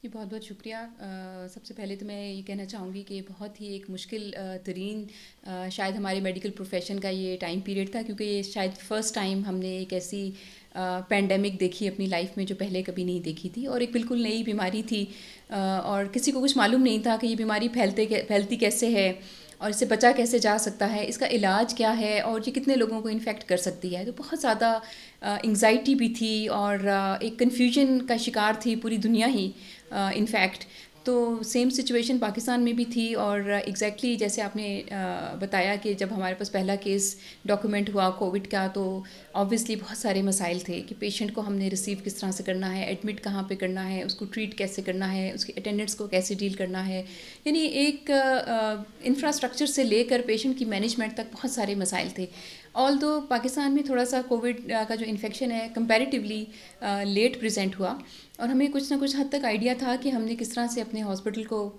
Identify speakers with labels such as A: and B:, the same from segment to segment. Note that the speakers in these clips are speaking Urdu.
A: جی بہت بہت شکریہ. سب سے پہلے تو میں یہ کہنا چاہوں گی کہ بہت ہی ایک مشکل ترین شاید ہمارے میڈیکل پروفیشن کا یہ ٹائم پیریڈ تھا، کیونکہ یہ شاید فرسٹ ٹائم ہم نے ایک ایسی پینڈیمک دیکھی اپنی لائف میں جو پہلے کبھی نہیں دیکھی تھی، اور ایک بالکل نئی بیماری تھی، اور کسی کو کچھ معلوم نہیں تھا کہ یہ بیماری پھیلتی کیسے ہے اور اس سے بچا کیسے جا سکتا ہے، اس کا علاج کیا ہے، اور یہ کتنے لوگوں کو انفیکٹ کر سکتی ہے. تو بہت زیادہ انگزائٹی بھی تھی اور ایک کنفیوژن کا شکار تھی پوری دنیا ہی انفیکٹ. تو سیم سچویشن پاکستان میں بھی تھی، اور ایگزیکٹلی جیسے آپ نے بتایا کہ جب ہمارے پاس پہلا کیس ڈاکومنٹ ہوا کووڈ کا، تو آبویسلی بہت سارے مسائل تھے کہ پیشنٹ کو ہم نے ریسیو کس طرح سے کرنا ہے، ایڈمٹ کہاں پہ کرنا ہے، اس کو ٹریٹ کیسے کرنا ہے، اس کی اٹینڈنٹس کو کیسے ڈیل کرنا ہے. یعنی ایک انفراسٹرکچر سے لے کر پیشنٹ کی مینجمنٹ تک بہت سارے مسائل تھے. آل دو پاکستان میں تھوڑا سا کووڈ کا جو انفیکشن ہے کمپیریٹیولی لیٹ پریزنٹ ہوا، اور ہمیں کچھ نہ کچھ حد تک آئیڈیا تھا کہ ہم نے کس طرح سے اپنے ہاسپٹل کو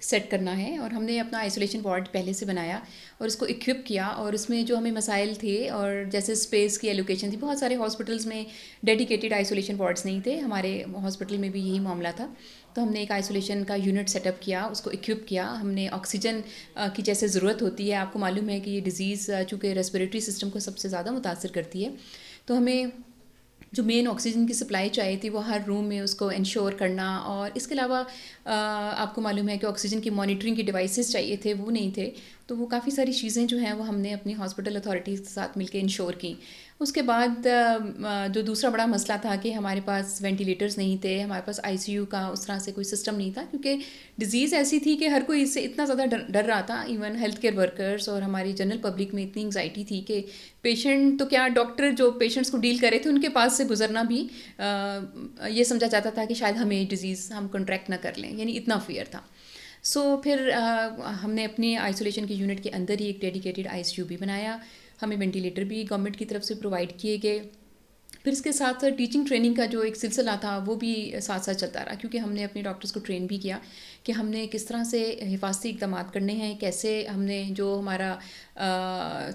A: سیٹ کرنا ہے، اور ہم نے اپنا آئسولیشن وارڈ پہلے سے بنایا اور اس کو اکوپ کیا. اور اس میں جو ہمیں مسائل تھے، اور جیسے اسپیس کی ایلوکیشن تھی، بہت سارے ہاسپٹلس میں ڈیڈیکیٹڈ آئسولیشن وارڈس نہیں تھے. ہمارے ہاسپٹل میں بھی یہی معاملہ تھا. تو ہم نے ایک آئسولیشن کا یونٹ سیٹ اپ کیا، اس کو اکوپ کیا. ہم نے آکسیجن کی جیسے ضرورت ہوتی ہے، آپ کو معلوم ہے کہ یہ ڈیزیز چونکہ ریسپریٹری سسٹم کو سب سے زیادہ متاثر کرتی ہے، تو ہمیں جو مین آکسیجن کی سپلائی چاہیے تھی وہ ہر روم میں اس کو انشور کرنا. اور اس کے علاوہ آپ کو معلوم ہے کہ آکسیجن کی مانیٹرنگ کی ڈیوائسز چاہیے تھے، وہ نہیں تھے. تو وہ کافی ساری چیزیں جو ہیں وہ ہم نے اپنی ہاسپٹل اتھارٹیز کے ساتھ مل کے انشور کی. اس کے بعد جو دوسرا بڑا مسئلہ تھا کہ ہمارے پاس وینٹیلیٹرز نہیں تھے، ہمارے پاس آئی سی یو کا اس طرح سے کوئی سسٹم نہیں تھا، کیونکہ ڈیزیز ایسی تھی کہ ہر کوئی اس سے اتنا زیادہ ڈر رہا تھا. ایون ہیلتھ کیئر ورکرز اور ہماری جنرل پبلک میں اتنی انگزائٹی تھی کہ پیشنٹ تو کیا، ڈاکٹر جو پیشنٹس کو ڈیل کر رہے تھے ان کے پاس سے گزرنا بھی یہ سمجھا جاتا تھا کہ شاید ہمیں ڈیزیز ہم کنٹریکٹ نہ کر لیں، یعنی اتنا فیئر تھا. پھر ہم نے اپنے آئسولیشن کے یونٹ کے اندر ہی ایک ڈیڈیکیٹڈ آئی سی یو بھی بنایا. ہمیں وینٹیلیٹر بھی گورنمنٹ کی طرف سے پرووائڈ کیے گئے. پھر اس کے ساتھ ساتھ ٹیچنگ ٹریننگ کا جو ایک سلسلہ تھا وہ بھی ساتھ ساتھ چلتا رہا، کیونکہ ہم نے اپنے ڈاکٹرز کو ٹرین بھی کیا کہ ہم نے کس طرح سے حفاظتی اقدامات کرنے ہیں، کیسے ہم نے جو ہمارا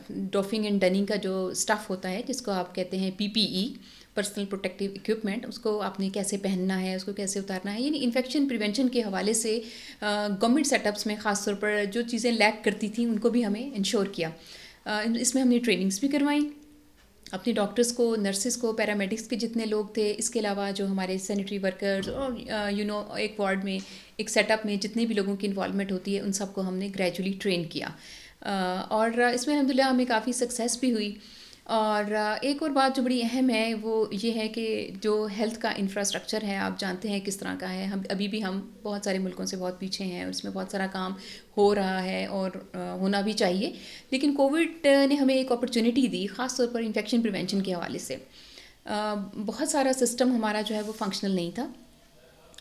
A: ڈافنگ اینڈ ڈننگ کا جو اسٹف ہوتا ہے جس کو آپ کہتے ہیں پی پی ای، پرسنل پروٹیکٹیو اکوپمنٹ، اس کو آپ نے کیسے پہننا ہے، اس کو کیسے اتارنا ہے. یعنی انفیکشن پریونشن کے حوالے سے گورنمنٹ سیٹ اپس میں خاص طور پر جو چیزیں لیک کرتی تھیں ان کو بھی ہمیں انشور کیا. اس میں ہم نے ٹریننگس بھی کروائیں اپنے ڈاکٹرز کو، نرسز کو، پیرامیڈکس کے جتنے لوگ تھے. اس کے علاوہ جو ہمارے سینیٹری ورکرز اور ایک وارڈ میں ایک سیٹ اپ میں جتنے بھی لوگوں کی انوالومنٹ ہوتی ہے ان سب کو ہم نے گریجولی ٹرین کیا. اور اس میں الحمدللہ ہمیں کافی سکسیس بھی ہوئی. اور ایک اور بات جو بڑی اہم ہے وہ یہ ہے کہ جو ہیلتھ کا انفراسٹرکچر ہے آپ جانتے ہیں کس طرح کا ہے. ہم بہت سارے ملکوں سے بہت پیچھے ہیں، اور اس میں بہت سارا کام ہو رہا ہے اور ہونا بھی چاہیے. لیکن کووڈ نے ہمیں ایک اپرچونٹی دی، خاص طور پر انفیکشن پریونشن کے حوالے سے. بہت سارا سسٹم ہمارا جو ہے وہ فنکشنل نہیں تھا،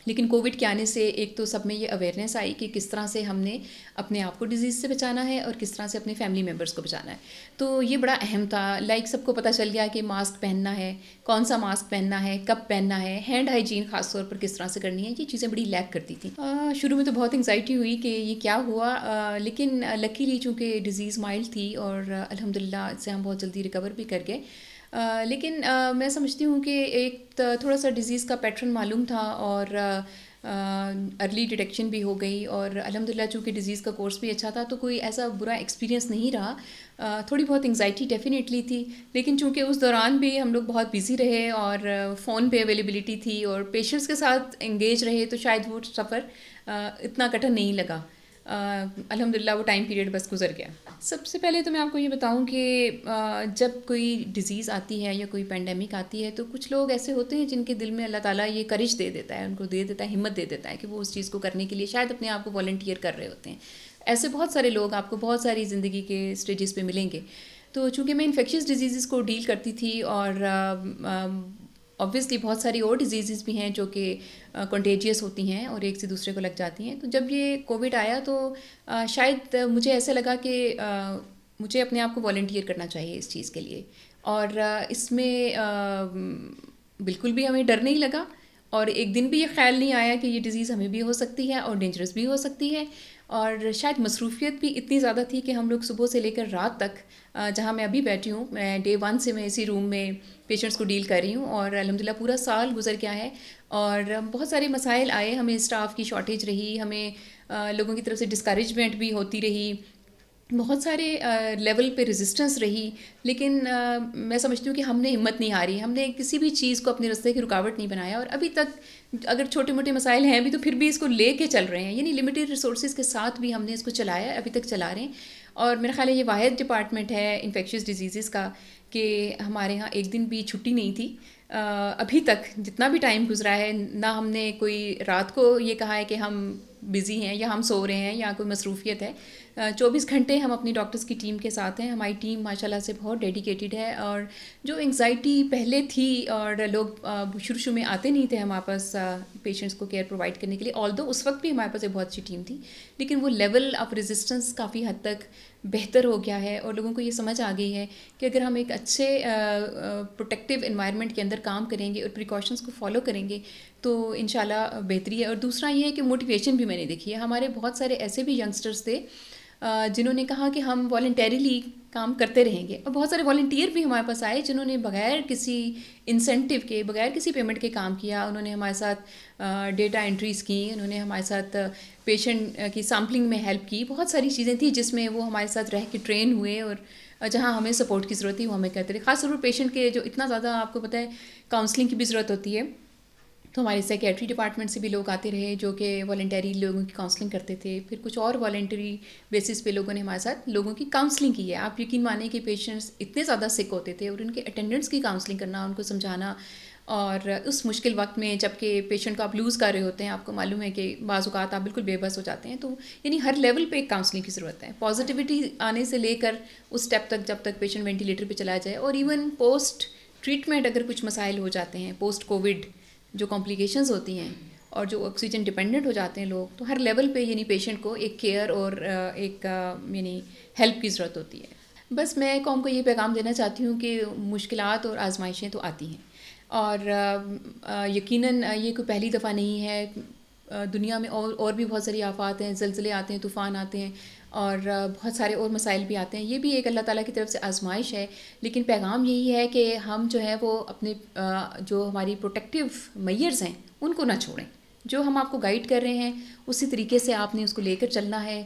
A: لیکن کووڈ کے آنے سے ایک تو سب میں یہ اویئرنیس آئی کہ کس طرح سے ہم نے اپنے آپ کو ڈیزیز سے بچانا ہے اور کس طرح سے اپنے فیملی ممبرس کو بچانا ہے. تو یہ بڑا اہم تھا. سب کو پتہ چل گیا کہ ماسک پہننا ہے، کون سا ماسک پہننا ہے، کب پہننا ہے، ہینڈ ہائیجین خاص طور پر کس طرح سے کرنی ہے. یہ چیزیں بڑی لیک کرتی تھیں. شروع میں تو بہت انگزائٹی ہوئی کہ یہ کیا ہوا، لیکن لکیلی چونکہ ڈیزیز مائلڈ تھی اور الحمدللہ اس سے ہم بہت جلدی ریکور بھی کر گئے. لیکن میں سمجھتی ہوں کہ ایک تھوڑا سا ڈیزیز کا پیٹرن معلوم تھا اور ارلی ڈیٹیکشن بھی ہو گئی، اور الحمدللہ چونکہ ڈیزیز کا کورس بھی اچھا تھا تو کوئی ایسا برا ایکسپیرینس نہیں رہا. تھوڑی بہت انگزائٹی ڈیفینیٹلی تھی، لیکن چونکہ اس دوران بھی ہم لوگ بہت بزی رہے اور فون پہ اویلیبلٹی تھی اور پیشنٹس کے ساتھ انگیج رہے، تو شاید وہ سفر اتنا کٹھن نہیں لگا. الحمدللہ وہ ٹائم پیریڈ بس گزر گیا. سب سے پہلے تو میں آپ کو یہ بتاؤں کہ جب کوئی ڈیزیز آتی ہے یا کوئی پینڈیمک آتی ہے تو کچھ لوگ ایسے ہوتے ہیں جن کے دل میں اللہ تعالیٰ یہ کرج دے دیتا ہے، ان کو دے دیتا ہے، ہمت دے دیتا ہے کہ وہ اس چیز کو کرنے کے لیے شاید اپنے آپ کو والنٹیئر کر رہے ہوتے ہیں. ایسے بہت سارے لوگ آپ کو بہت ساری زندگی کے اسٹیجز پہ ملیں گے. تو چونکہ میں انفیکشس ڈیزیزز کو ڈیل کرتی تھی اور آبویسلی بہت ساری اور ڈیزیزز بھی ہیں جو کہ کنٹیجیس ہوتی ہیں اور ایک سے دوسرے کو لگ جاتی ہیں. تو جب یہ کووڈ آیا تو شاید مجھے ایسے لگا کہ مجھے اپنے آپ کو والنٹیئر کرنا چاہیے اس چیز کے لیے. اور اس میں بالکل بھی ہمیں ڈر نہیں لگا، اور ایک دن بھی یہ خیال نہیں آیا کہ یہ ڈیزیز ہمیں بھی ہو سکتی ہے اور ڈینجرس بھی ہو سکتی ہے. اور شاید مصروفیت بھی اتنی زیادہ تھی کہ ہم لوگ صبح سے لے کر رات تک، جہاں میں ابھی بیٹھی ہوں، میں ڈے 1 سے میں اسی روم میں پیشنٹس کو ڈیل کر رہی ہوں، اور الحمدللہ پورا سال گزر گیا ہے اور بہت سارے مسائل آئے. ہمیں اسٹاف کی شارٹیج رہی، ہمیں لوگوں کی طرف سے ڈسکریجمنٹ بھی ہوتی رہی، بہت سارے لیول پہ ریزسٹنس رہی. لیکن میں سمجھتی ہوں کہ ہم نے ہمت نہیں ہاری، ہم نے کسی بھی چیز کو اپنے راستے کی رکاوٹ نہیں بنایا، اور ابھی تک اگر چھوٹے موٹے مسائل ہیں بھی تو پھر بھی اس کو لے کے چل رہے ہیں. یعنی لمیٹیڈ ریسورسز کے ساتھ بھی ہم نے اس کو چلایا، ابھی تک چلا رہے ہیں. اور میرا خیال ہے یہ واحد ڈپارٹمنٹ ہے انفیکشس ڈیزیزز کا کہ ہمارے ہاں ایک دن بھی چھٹی نہیں تھی. ابھی تک جتنا بھی ٹائم گزرا ہے، نہ ہم نے کوئی رات کو یہ کہا ہے کہ ہم بزی ہیں یا ہم سو رہے ہیں یا کوئی مصروفیت ہے. 24 گھنٹے ہم اپنی ڈاکٹرز کی ٹیم کے ساتھ ہیں. ہماری ٹیم ماشاءاللہ سے بہت ڈیڈیکیٹڈ ہے، اور جو انگزائٹی پہلے تھی اور لوگ شروع میں آتے نہیں تھے ہمارے پاس پیشنٹس کو کیئر پرووائڈ کرنے کے لیے، آلدو اس وقت بھی ہمارے پاس ایک بہت اچھی ٹیم تھی، لیکن وہ لیول آف ریزسٹنس کافی حد تک بہتر ہو گیا ہے، اور لوگوں کو یہ سمجھ آ گئی ہے کہ اگر ہم ایک اچھے پروٹیکٹیو انوائرمنٹ کے اندر کام کریں گے اور پریکاشنس کو فالو کریں گے تو انشاءاللہ بہتری ہے. اور دوسرا یہ ہے کہ موٹیویشن بھی میں نے دیکھی ہے. ہمارے بہت سارے ایسے بھی ینگسٹرس تھے جنہوں نے کہا کہ ہم والنٹیریلی کام کرتے رہیں گے، اور بہت سارے والنٹیئر بھی ہمارے پاس آئے جنہوں نے بغیر کسی انسینٹیو کے، بغیر کسی پیمنٹ کے کام کیا. انہوں نے ہمارے ساتھ ڈیٹا انٹریز کی، انہوں نے ہمارے ساتھ پیشنٹ کی سیمپلنگ میں ہیلپ کی. بہت ساری چیزیں تھیں جس میں وہ ہمارے ساتھ رہ کے ٹرین ہوئے، اور جہاں ہمیں سپورٹ کی ضرورت تھی وہ ہمیں کرتے رہے. خاص طور پر پیشنٹ کے جو اتنا زیادہ آپ کو پتہ ہے کاؤنسلنگ کی بھی ضرورت ہوتی ہے، تو ہمارے سیکیٹری ڈپارٹمنٹ سے بھی لوگ آتے رہے جو کہ والنٹری لوگوں کی کاؤنسلنگ کرتے تھے. پھر کچھ اور والنٹری بیسس پہ لوگوں نے ہمارے ساتھ لوگوں کی کاؤنسلنگ کی ہے. آپ یقین مانیں کہ پیشنٹس اتنے زیادہ سک ہوتے تھے، اور ان کے اٹینڈنٹس کی کاؤنسلنگ کرنا، ان کو سمجھانا، اور اس مشکل وقت میں جب کہ پیشنٹ کو آپ لوز کر رہے ہوتے ہیں، آپ کو معلوم ہے کہ بعض اوقات آپ بالکل بے بس ہو جاتے ہیں، تو یعنی ہر لیول پہ ایک کاؤنسلنگ کی ضرورت ہے. پازیٹیوٹی آنے سے لے کر اس اسٹیپ تک جب تک پیشنٹ وینٹیلیٹر پہ چلا جائے، اور ایون پوسٹ ٹریٹمنٹ اگر کچھ مسائل ہو جاتے ہیں، پوسٹ کووڈ جو کمپلیکیشنز ہوتی ہیں اور جو آکسیجن ڈپینڈنٹ ہو جاتے ہیں لوگ، تو ہر لیول پہ یعنی پیشنٹ کو ایک کیئر اور ایک یعنی ہیلپ کی ضرورت ہوتی ہے. بس میں قوم کو یہ پیغام دینا چاہتی ہوں کہ مشکلات اور آزمائشیں تو آتی ہیں، اور یقیناً یہ کوئی پہلی دفعہ نہیں ہے. دنیا میں اور بھی بہت ساری آفات ہیں، زلزلے آتے ہیں، طوفان آتے ہیں، اور بہت سارے اور مسائل بھی آتے ہیں. یہ بھی ایک اللہ تعالیٰ کی طرف سے آزمائش ہے، لیکن پیغام یہی ہے کہ ہم جو ہے وہ اپنے جو ہماری پروٹیکٹیو میئرز ہیں ان کو نہ چھوڑیں. جو ہم آپ کو گائیڈ کر رہے ہیں اسی طریقے سے آپ نے اس کو لے کر چلنا ہے.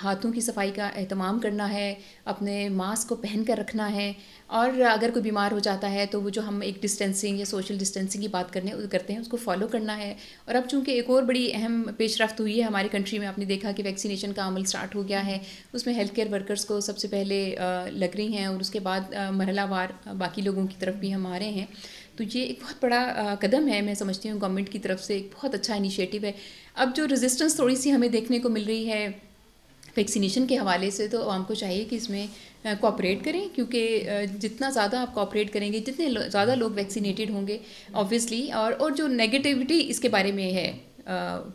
A: ہاتھوں کی صفائی کا اہتمام کرنا ہے، اپنے ماسک کو پہن کر رکھنا ہے، اور اگر کوئی بیمار ہو جاتا ہے تو وہ جو ہم ایک ڈسٹینسنگ یا سوشل ڈسٹینسنگ کی بات کرتے ہیں اس کو فالو کرنا ہے. اور اب چونکہ ایک اور بڑی اہم پیش رفت ہوئی ہے ہماری کنٹری میں، آپ نے دیکھا کہ ویکسینیشن کا عمل سٹارٹ ہو گیا ہے. اس میں ہیلتھ کیئر ورکرز کو سب سے پہلے لگ رہی ہیں، اور اس کے بعد مرحلہ وار باقی لوگوں کی طرف بھی ہم آ رہے ہیں. تو یہ ایک بہت بڑا قدم ہے، میں سمجھتی ہوں گورنمنٹ کی طرف سے ایک بہت اچھا انیشیٹو ہے. اب جو ریزسٹنس تھوڑی سی ہمیں دیکھنے کو مل رہی ہے ویکسینیشن کے حوالے سے، تو عوام کو چاہیے کہ اس میں کوآپریٹ کریں، کیونکہ جتنا زیادہ آپ کوآپریٹ کریں گے، جتنے زیادہ لوگ ویکسینیٹڈ ہوں گے آبویسلی، اور جو نیگیٹیوٹی اس کے بارے میں ہے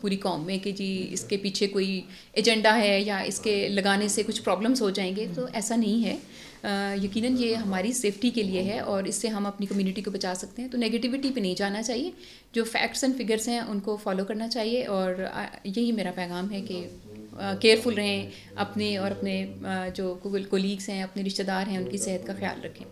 A: پوری قوم میں کہ جی اس کے پیچھے کوئی ایجنڈا ہے یا اس کے لگانے سے کچھ پرابلمس ہو جائیں گے، تو ایسا نہیں ہے. یقیناً یہ ہماری سیفٹی کے لیے ہے اور اس سے ہم اپنی کمیونٹی کو بچا سکتے ہیں. تو نیگیٹیوٹی پہ نہیں جانا چاہیے، جو فیکٹس اینڈ فگرس ہیں ان کو فالو کرنا چاہیے. اور یہی میرا پیغام ہے کہ کیئرفل رہیں اپنے اور اپنے جو کولیگس ہیں، اپنے رشتہ دار ہیں، ان کی صحت کا خیال رکھیں.